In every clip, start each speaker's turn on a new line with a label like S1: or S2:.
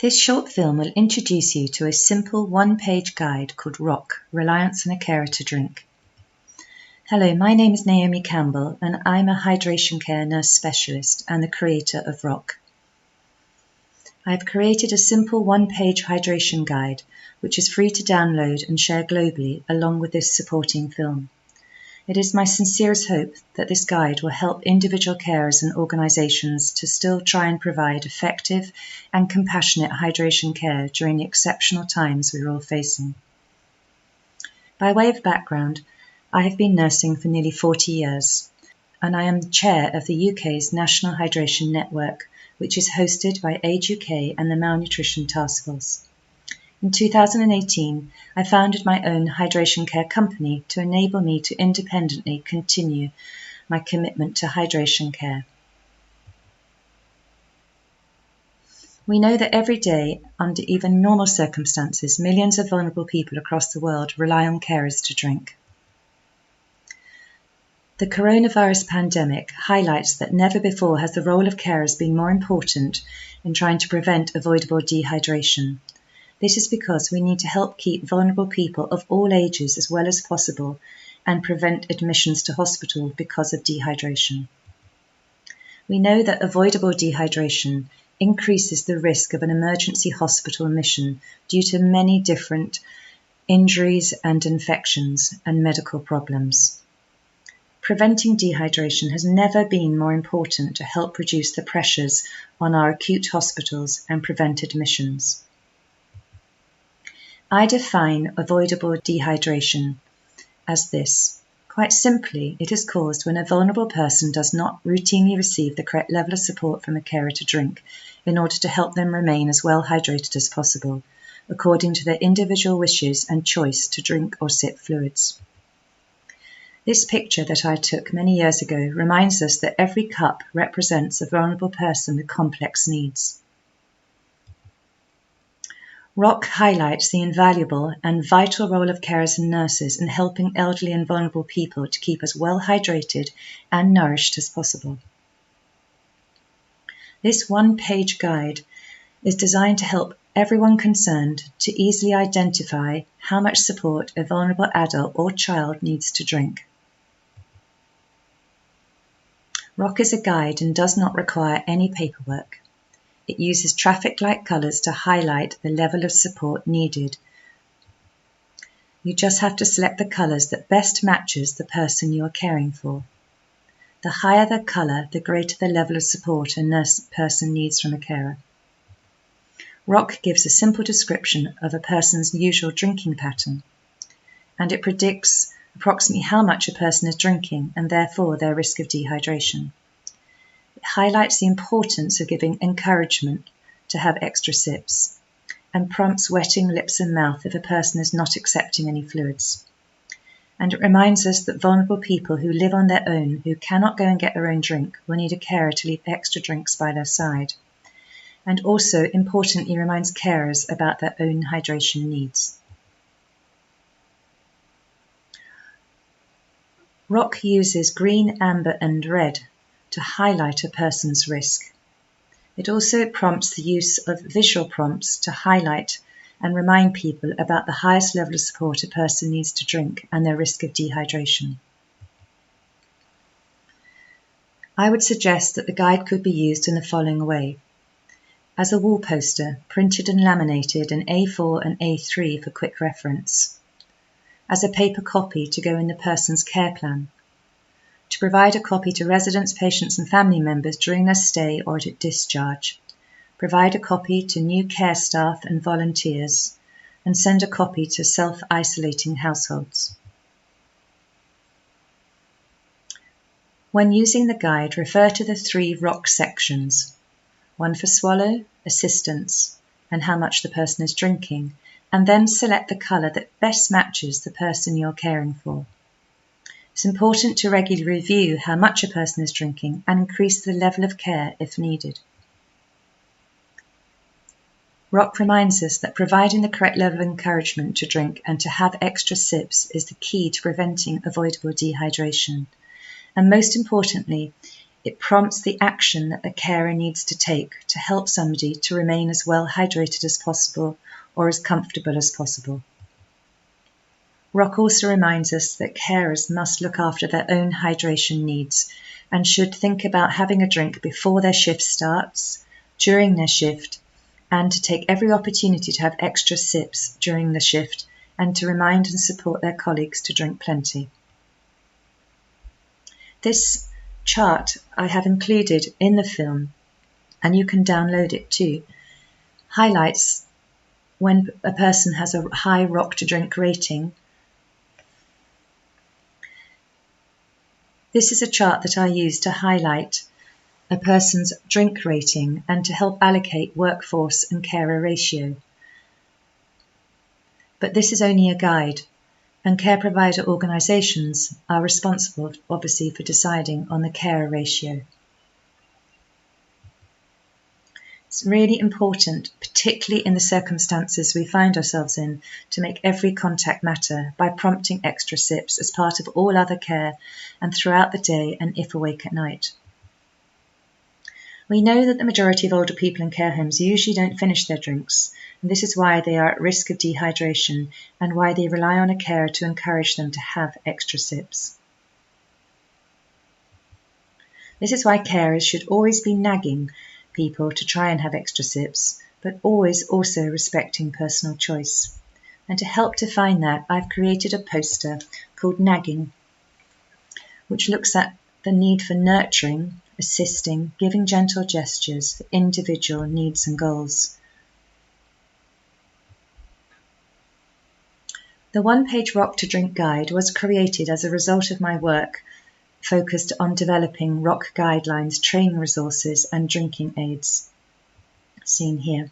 S1: This short film will introduce you to a simple one-page guide called ROC, Reliance on a Carer to Drink. Hello, my name is Naomi Campbell and I'm a hydration care nurse specialist and the creator of ROC. I have created a simple one-page hydration guide which is free to download and share globally along with this supporting film. It is my sincerest hope that this guide will help individual carers and organisations to still try and provide effective and compassionate hydration care during the exceptional times we are all facing. By way of background, I have been nursing for nearly 40 years, and I am the chair of the UK's National Hydration Network, which is hosted by Age UK and the Malnutrition Task Force. In 2018, I founded my own hydration care company to enable me to independently continue my commitment to hydration care. We know that every day, under even normal circumstances, millions of vulnerable people across the world rely on carers to drink. The coronavirus pandemic highlights that never before has the role of carers been more important in trying to prevent avoidable dehydration. This is because we need to help keep vulnerable people of all ages as well as possible and prevent admissions to hospital because of dehydration. We know that avoidable dehydration increases the risk of an emergency hospital admission due to many different injuries and infections and medical problems. Preventing dehydration has never been more important to help reduce the pressures on our acute hospitals and prevent admissions. I define avoidable dehydration as this. Quite simply, it is caused when a vulnerable person does not routinely receive the correct level of support from a carer to drink in order to help them remain as well hydrated as possible, according to their individual wishes and choice to drink or sip fluids. This picture that I took many years ago reminds us that every cup represents a vulnerable person with complex needs. ROC highlights the invaluable and vital role of carers and nurses in helping elderly and vulnerable people to keep as well hydrated and nourished as possible. This one-page guide is designed to help everyone concerned to easily identify how much support a vulnerable adult or child needs to drink. ROC is a guide and does not require any paperwork. It uses traffic light colours to highlight the level of support needed. You just have to select the colours that best matches the person you are caring for. The higher the colour, the greater the level of support a person needs from a carer. ROC gives a simple description of a person's usual drinking pattern, and it predicts approximately how much a person is drinking and therefore their risk of dehydration. It highlights the importance of giving encouragement to have extra sips and prompts wetting lips and mouth if a person is not accepting any fluids. And it reminds us that vulnerable people who live on their own, who cannot go and get their own drink, will need a carer to leave extra drinks by their side. And also, importantly, reminds carers about their own hydration needs. ROC uses green, amber and red to highlight a person's risk. It also prompts the use of visual prompts to highlight and remind people about the highest level of support a person needs to drink and their risk of dehydration. I would suggest that the guide could be used in the following way. As a wall poster, printed and laminated in A4 and A3 for quick reference. As a paper copy to go in the person's care plan. To provide a copy to residents, patients and family members during their stay or at discharge. Provide a copy to new care staff and volunteers, and send a copy to self-isolating households. When using the guide, refer to the 3 ROC sections, one for swallow, assistance, and how much the person is drinking, and then select the colour that best matches the person you're caring for. It's important to regularly review how much a person is drinking and increase the level of care if needed. ROC reminds us that providing the correct level of encouragement to drink and to have extra sips is the key to preventing avoidable dehydration. And most importantly, It prompts the action that the carer needs to take to help somebody to remain as well hydrated as possible or as comfortable as possible. ROC also reminds us that carers must look after their own hydration needs and should think about having a drink before their shift starts, during their shift, and to take every opportunity to have extra sips during the shift and to remind and support their colleagues to drink plenty. This chart I have included in the film, and you can download it too, highlights when a person has a high ROC to drink rating. This is a chart that I use to highlight a person's drink rating and to help allocate workforce and carer ratio. But this is only a guide, and care provider organisations are responsible, obviously, for deciding on the carer ratio. It's really important, particularly in the circumstances we find ourselves in, to make every contact matter by prompting extra sips as part of all other care and throughout the day and if awake at night. We know that the majority of older people in care homes usually don't finish their drinks, and this is why they are at risk of dehydration and why they rely on a carer to encourage them to have extra sips. This is why carers should always be nagging people to try and have extra sips, but always also respecting personal choice. And to help define that, I've created a poster called Nagging, which looks at the need for nurturing, assisting, giving gentle gestures for individual needs and goals. The one-page ROC to Drink guide was created as a result of my work focused on developing ROC guidelines, training resources and drinking aids, seen here.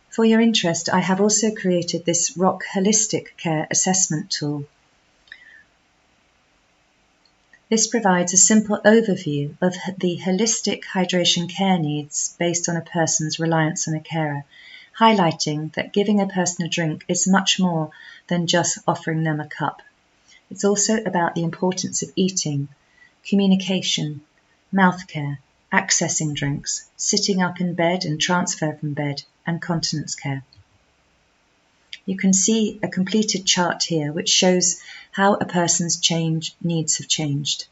S1: For your interest, I have also created this ROC Holistic Care Assessment tool. This provides a simple overview of the holistic hydration care needs based on a person's reliance on a carer, highlighting that giving a person a drink is much more than just offering them a cup. It's also about the importance of eating, communication, mouth care, accessing drinks, sitting up in bed and transfer from bed, and continence care. You can see a completed chart here which shows how a person's needs have changed.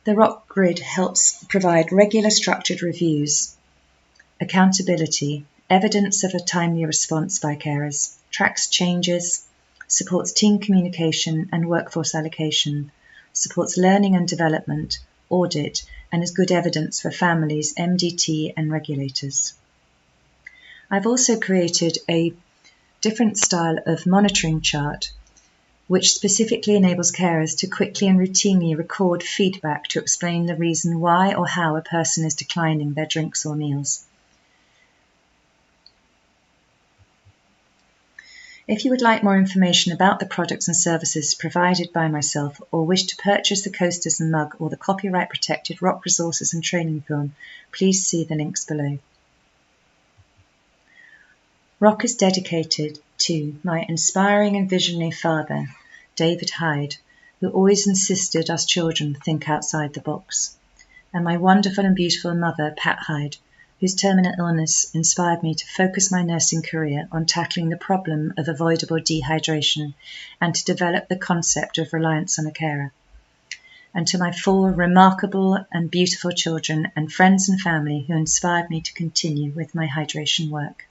S1: The ROC grid helps provide regular structured reviews, accountability, evidence of a timely response by carers, tracks changes, supports team communication and workforce allocation, supports learning and development, audit, and is good evidence for families, MDT and regulators. I've also created a different style of monitoring chart which specifically enables carers to quickly and routinely record feedback to explain the reason why or how a person is declining their drinks or meals. If you would like more information about the products and services provided by myself or wish to purchase the coasters and mug or the copyright protected ROC resources and training film, please see the links below. ROC is dedicated to my inspiring and visionary father, David Hyde, who always insisted us children think outside the box, and my wonderful and beautiful mother, Pat Hyde, whose terminal illness inspired me to focus my nursing career on tackling the problem of avoidable dehydration and to develop the concept of reliance on a carer. And to my 4 remarkable and beautiful children and friends and family who inspired me to continue with my hydration work.